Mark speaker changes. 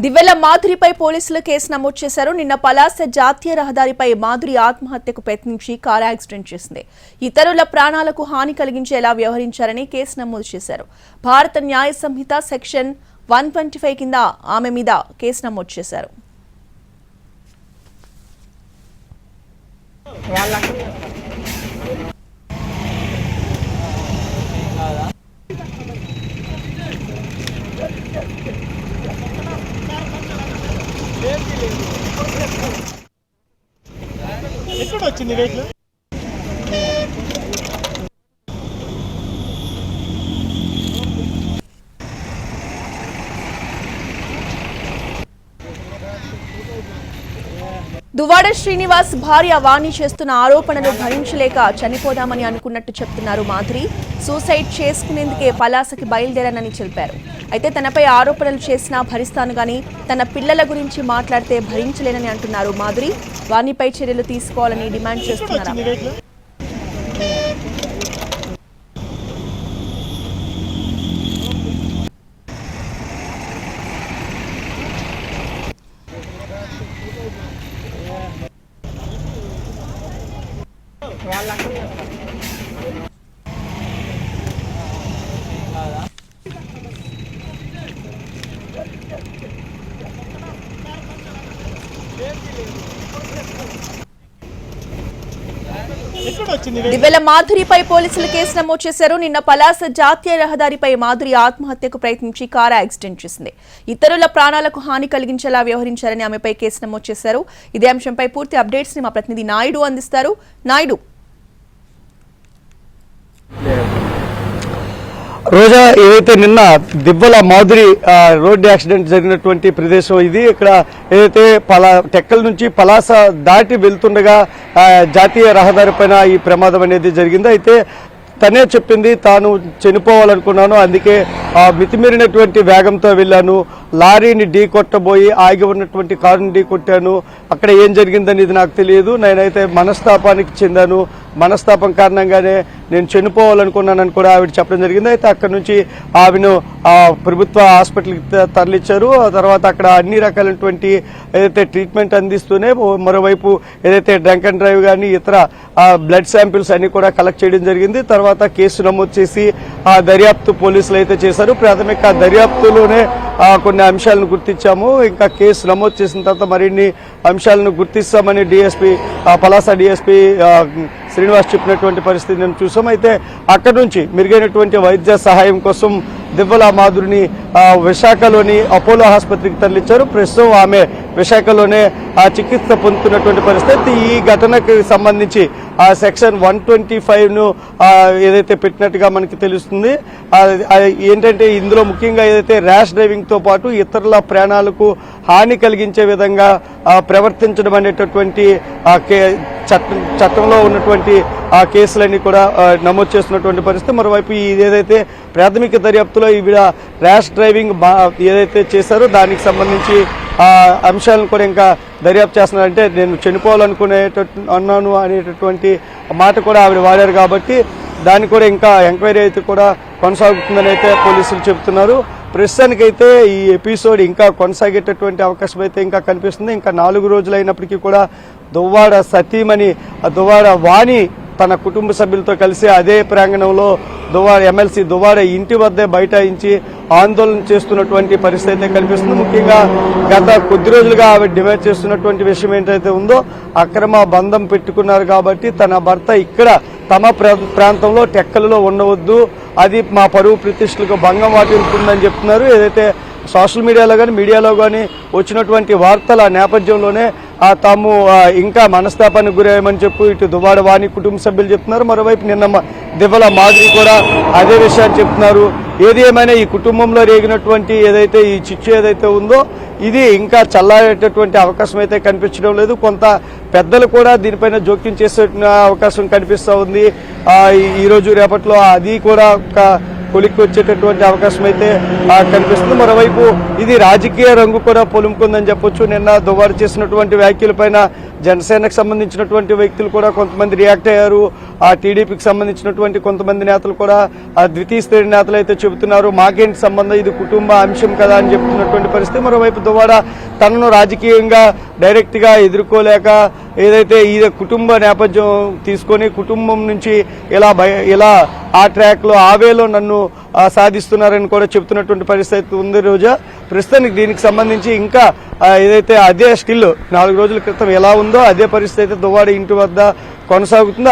Speaker 1: దివ్వెల మాధురిపై పోలీసులు కేసు నమోదు చేశారు. నిన్న పలాస జాతీయ రహదారిపై మాధురి ఆత్మహత్యకు ప్రయత్నించి కారు యాక్సిడెంట్ చేసింది. ఇతరుల ప్రాణాలకు హాని కలిగించేలా వ్యవహరించారని కేసు నమోదు చేశారు. భారత న్యాయ సంహిత సెక్షన్ 125 కింద ఆమె మీద కేసు నమోదు చేశారు.
Speaker 2: ఎక్కడ వచ్చింది వెహికల్?
Speaker 1: దువ్వాడ శ్రీనివాస్ భార్య వాణి చేస్తున్న ఆరోపణలు భరించలేక చనిపోదామని అనుకున్నట్టు చెప్తున్నారు మాధురి. సూసైడ్ చేసుకునేందుకే పలాసకి బయలుదేరానని తెలిపారు. అయితే తనపై ఆరోపణలు చేసినా భరిస్తాను గాని తన పిల్లల గురించి మాట్లాడితే భరించలేనని అంటున్నారు మాధురి. వాణిపై చర్యలు తీసుకోవాలని డిమాండ్ చేస్తున్నారు. దివ్వెల మాధురిపై పోలీసులు కేసు నమోదు చేశారు. నిన్న పలాస జాతీయ రహదారిపై మాధురి ఆత్మహత్యకు ప్రయత్నించి కారు యాక్సిడెంట్ చేసింది. ఇతరుల ప్రాణాలకు హాని కలిగించేలా వ్యవహరించారని ఆమెపై కేసు నమోదు చేశారు. ఇదే అంశంపై పూర్తి అప్డేట్స్ ని మా ప్రతినిధి నాయుడు అందిస్తారు. నాయుడు,
Speaker 2: రోజా, ఏదైతే నిన్న దివ్వెల మాధురి రోడ్డు యాక్సిడెంట్ జరిగినటువంటి ప్రదేశం ఇది. ఇక్కడ ఏదైతే టెక్కల నుంచి పలాస దాటి వెళ్తుండగా జాతీయ రహదారి పైన ఈ ప్రమాదం అనేది జరిగింది. అయితే తనే చెప్పింది, తాను చనిపోవాలనుకున్నాను, అందుకే మితిమీరినటువంటి వేగంతో వెళ్ళాను, లారీని ఢీ కొట్టబోయి ఆగి ఉన్నటువంటి కారుని ఢీ కొట్టాను, అక్కడ ఏం జరిగిందనేది నాకు తెలియదు, నేనైతే మనస్తాపానికి చెందాను, మనస్తాపం కారణంగానే నేను చనిపోవాలనుకున్నానని కూడా ఆవిడ చెప్పడం జరిగింది. అయితే అక్కడి నుంచి ఆమెను ప్రభుత్వ హాస్పిటల్కి తరలించారు. ఆ తర్వాత అక్కడ అన్ని రకాలైనటువంటి ఏదైతే ట్రీట్మెంట్ అందిస్తూనే మరోవైపు ఏదైతే డ్రంక్ అండ్ డ్రైవ్ కానీ ఇతర బ్లడ్ శాంపిల్స్ అన్ని కూడా కలెక్ట్ చేయడం జరిగింది. తర్వాత కేసు నమోదు చేసి దర్యాప్తు పోలీసులు అయితే చేశారు. ప్రాథమిక దర్యాప్తులోనే కొన్ని అంశాలను గుర్తించాము, ఇంకా కేసు నమోదు చేసిన తర్వాత మరిన్ని అంశాలను గుర్తిస్తామని పలాస డిఎస్పీ శ్రీనివాస్ చెప్పినటువంటి పరిస్థితి నేను చూసాం. అయితే అక్కడి నుంచి మెరుగైనటువంటి వైద్య సహాయం కోసం దివ్వెల మాధురిని విశాఖలోని అపోలో ఆసుపత్రికి తరలించారు. ప్రస్తుతం ఆమె విశాఖలోనే చికిత్స పొందుతున్నటువంటి పరిస్థితి. ఈ ఘటనకు సంబంధించి సెక్షన్ 125ను ఏదైతే పెట్టినట్టుగా మనకి తెలుస్తుంది. ఏంటంటే ఇందులో ముఖ్యంగా ఏదైతే ర్యాష్ డ్రైవింగ్ తో పాటు ఇతరుల ప్రాణాలకు హాని కలిగించే విధంగా ప్రవర్తించడం అనేటటువంటి చట్టంలో ఉన్నటువంటి కేసులన్నీ కూడా నమోదు చేస్తున్నటువంటి పరిస్థితి. మరోవైపు ఏదైతే ప్రాథమిక దర్యాప్తులో ఈవిడ ర్యాష్ డ్రైవింగ్ ఏదైతే చేశారో దానికి సంబంధించి అంశాలను కూడా ఇంకా దర్యాప్తు చేస్తున్నారంటే నేను చనిపోవాలనుకున్నాను అనేటటువంటి మాట కూడా ఆవిడ వాడారు కాబట్టి దాన్ని కూడా ఇంకా ఎంక్వైరీ అయితే కూడా కొనసాగుతుందని అయితే పోలీసులు చెబుతున్నారు. ప్రస్తుతానికైతే ఈ ఎపిసోడ్ ఇంకా కొనసాగేటటువంటి అవకాశం అయితే ఇంకా కనిపిస్తుంది. ఇంకా 4 రోజులు అయినప్పటికీ కూడా దువ్వాడ సతీమణి దువ్వాడ వాణి తన కుటుంబ సభ్యులతో కలిసి అదే ప్రాంగణంలో ఎమ్మెల్సీ దువ్వాడ ఇంటి వద్దే బైఠాయించి ఆందోళన చేస్తున్నటువంటి పరిస్థితి అయితే కనిపిస్తుంది. ముఖ్యంగా గత కొద్ది రోజులుగా ఆవిడ డిమాండ్ చేస్తున్నటువంటి విషయం ఏంటైతే ఉందో, అక్రమ బంధం పెట్టుకున్నారు కాబట్టి తన భర్త ఇక్కడ తమ ప్రాంతంలో టెక్కలలో ఉండవద్దు, అది మా పరువు ప్రతిష్టలకు భంగం వాటిల్తుందని చెప్తున్నారు. ఏదైతే సోషల్ మీడియాలో కానీ మీడియాలో కానీ వచ్చినటువంటి వార్తల నేపథ్యంలోనే తాము ఇంకా మనస్తాపానికి గురయ్యామని చెప్పి ఇటు దువ్వాడ వాణి కుటుంబ సభ్యులు చెప్తున్నారు. మరోవైపు నిన్న దివ్వెల మాధురి కూడా అదే విషయాన్ని చెప్తున్నారు. ఏది ఏమైనా ఈ కుటుంబంలో రేగినటువంటి ఏదైతే ఈ చిచ్చు ఏదైతే ఉందో ఇది ఇంకా చల్లారేటటువంటి అవకాశం అయితే కనిపించడం లేదు. కొంత పెద్దలు కూడా దీనిపైన జోక్యం చేసే అవకాశం కనిపిస్తూ ఉంది. ఈ రోజు రేపట్లో అది కూడా కొలిక్కి వచ్చేటటువంటి అవకాశం అయితే కనిపిస్తుంది. మరోవైపు ఇది రాజకీయ రంగు కూడా పొలుముకుందని చెప్పొచ్చు. నిన్న దువ్వాడ చేసినటువంటి వ్యాఖ్యలపైన జనసేనకు సంబంధించినటువంటి వ్యక్తులు కూడా కొంతమంది రియాక్ట్ అయ్యారు. ఆ టీడీపీకి సంబంధించినటువంటి కొంతమంది నేతలు కూడా ఆ ద్వితీయ శ్రేణి నేతలు అయితే చెబుతున్నారు మాకేంటి సంబంధం, ఇది కుటుంబ అంశం కదా అని చెప్తున్నటువంటి పరిస్థితి. మరోవైపు దువ్వాడ తనను రాజకీయంగా డైరెక్ట్ గా ఎదుర్కోలేక ఏదైతే ఈ కుటుంబ నేపథ్యం తీసుకొని కుటుంబం నుంచి ఇలా ఆ ట్రాక్ లో ఆవేలో నన్ను సాధిస్తున్నారని కూడా చెప్తున్నటువంటి పరిస్థితి ఉంది. రోజా ప్రస్తుతానికి దీనికి సంబంధించి ఇంకా ఏదైతే అదే స్టిల్ 4 రోజుల క్రితం ఎలా ఉందో అదే పరిస్థితి అయితే దువ్వాడ ఇంటి వద్ద కొనసాగుతుంది.